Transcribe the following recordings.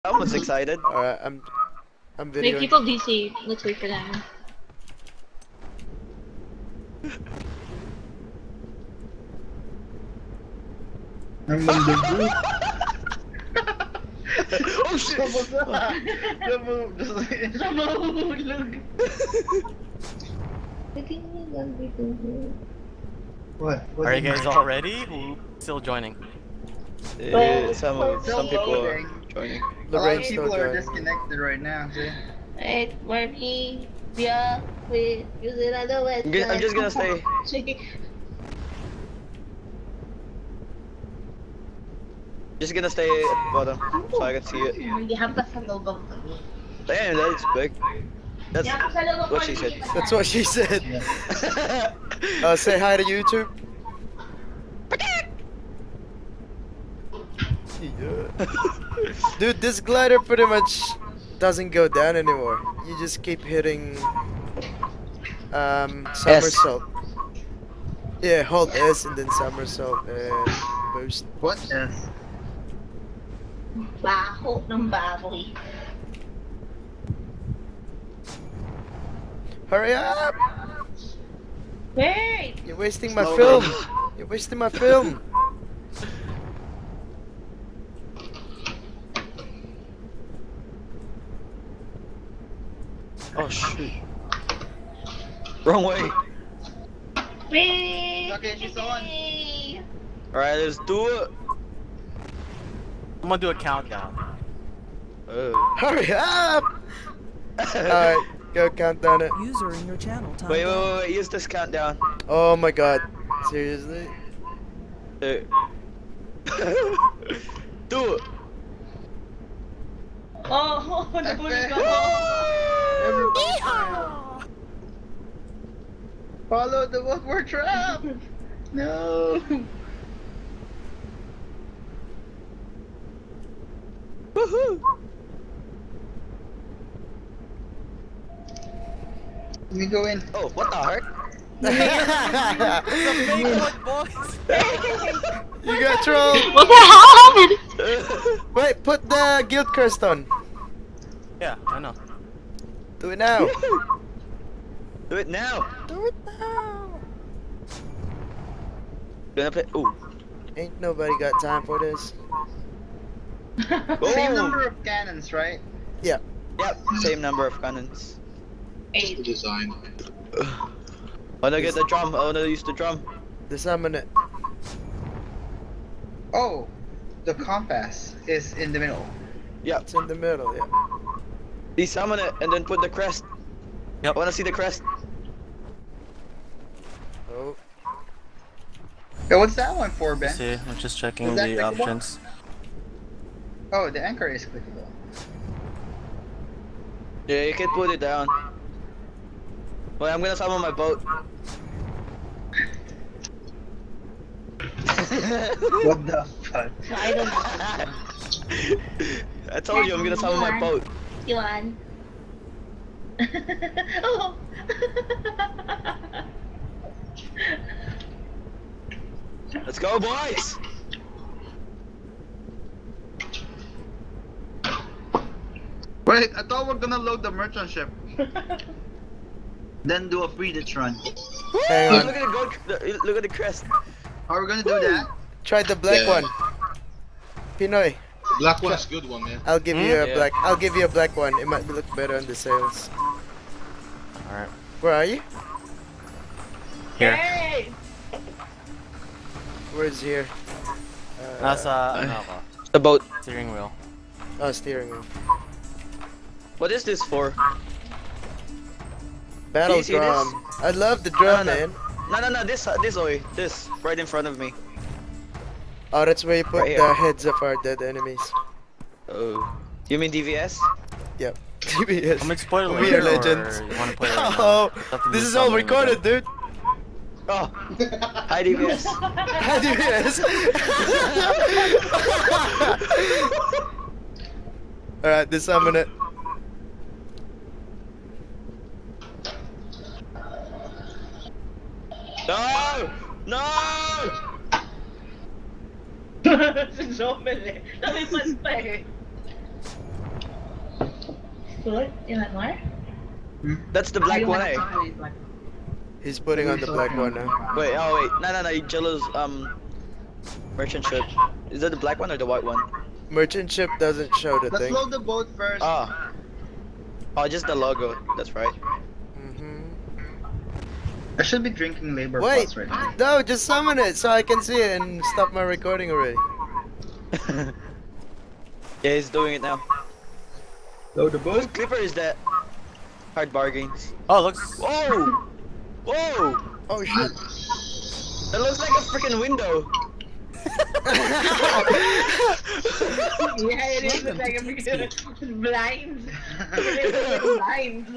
I was excited. Alright, I'm Wait, videoing. people DC. Let's wait for them. Ang mandugo. Oh shit! Mahulog. What? Are you guys all ready? Who's still joining? Some people are joining. A lot of Lorraine's people still are joining. disconnected right now, Jay. Wait, Marty. Yeah, wait. Use another word. I'm just gonna stay. Just gonna stay at the bottom so I can see it. Hindi hampas sa loob ang Damn, that's big. That's what she said. That's what she said. Say hi to YouTube. Yeah. Dude, this glider pretty much doesn't go down anymore. You just keep hitting somersault. Yeah, hold S and then somersault and boost. What? Yes. baho ng baboy. Hurry up! Wait! You're wasting my Slow film. down. You're wasting my film. Oh shoot. Wrong way. Wait! Okay, she's on. Alright, let's do it. I'm gonna do a countdown. Oh. Hurry up! Alright, go count down it. User in your channel. Time Wait, use this countdown. Oh my god. Seriously? Do it. Oh, nahulog ako. Everybody. Follow the one we're trapped. No. Woohoo! Let me go in. Oh, what the heck? You got trolled! What the hell happened? Wait, put the guild crest on. Yeah, I know. Do it now. Do it now. Do it now. Gonna play. Ooh. Ain't nobody got time for this. Same Oh. number of cannons, right? Yep, same number of cannons. Eight. Design. I wanna get the drum. I wanna use the drum. Summon it. Oh, the compass is in the middle. Yep. It's in the middle, yeah. Desummon it and then put the crest. Yep. I wanna see the crest. Oh. Yeah, what's that one for, Ben? See, I'm just checking Is that the clickable? options. Oh, the anchor is clickable. Yeah, you can put it down. Wait, I'm gonna summon my boat. What the fuck? I don't know. I told you I'm gonna summon my boat. Iwan. Oh. Let's go, boys! Wait, I thought we're gonna load the merchant ship. Then do a free ditch run. Hang on. Look at the goat. Look at the crest. Are we gonna do that? Try the black one. Pinoy, Black one's good one, man. I'll give you a Yeah. black. I'll give you a black one. It might look better on the sails. Alright. Where are you? Here. Hey! Where's here? Nasa, ano ako? The boat. Steering wheel. Oh, steering wheel. What is this for? Battle you see this? drum. I love the drum, No, no. man. No, this way. This, right in front of me. Oh, that's where you put Right the here. heads of our dead enemies. Oh. You mean DVS? Yep. TBS. I'm gonna spoil it We are later, legends. or you wanna play it right now? Oh, It's up to this you, is all summoning recorded, again. dude. Oh. Hi, DVS. Hi, TBS. Alright, dissummon it. No! No! Si Jomel eh. Namipas pa eh. food in a car? That's the black one, eh? He's putting on the black one now. Wait, oh wait, no, Jello's merchant ship. Is that the black one or the white one? Merchant ship doesn't show the Let's thing. load the boat first. Ah. Oh, just the logo. That's right. Hmm. I should be drinking labor Wait, pots right now. no, just summon it so I can see it and stop my recording already. Yeah, he's doing it now. Load the Whose boat. clipper is that? Hard bargains. Oh, looks. Whoa! Whoa! Oh shit. That looks like a freaking window. Yeah, it is like a freaking blinds. It's like blinds.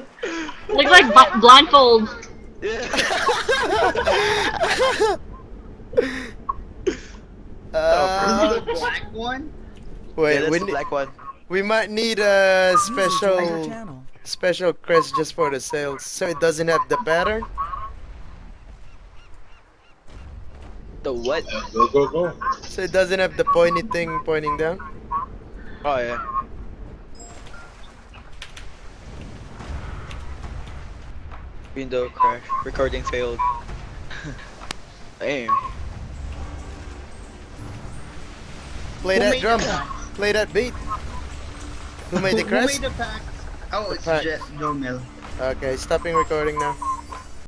Looks like blindfolds. Yeah. Is it the black one? Wait, Yeah, that's we, the black one. we might need a special crest just for the sails, so it doesn't have the pattern. The what? Go, go, go. So it doesn't have the pointy thing pointing down. Oh yeah. Window crash. Recording failed. Damn. Play Who that made drum. the pack? Play that beat. Who made the Who crest? made the pack? Oh, it's pack. Jet Joe Mill. Okay, stopping recording now.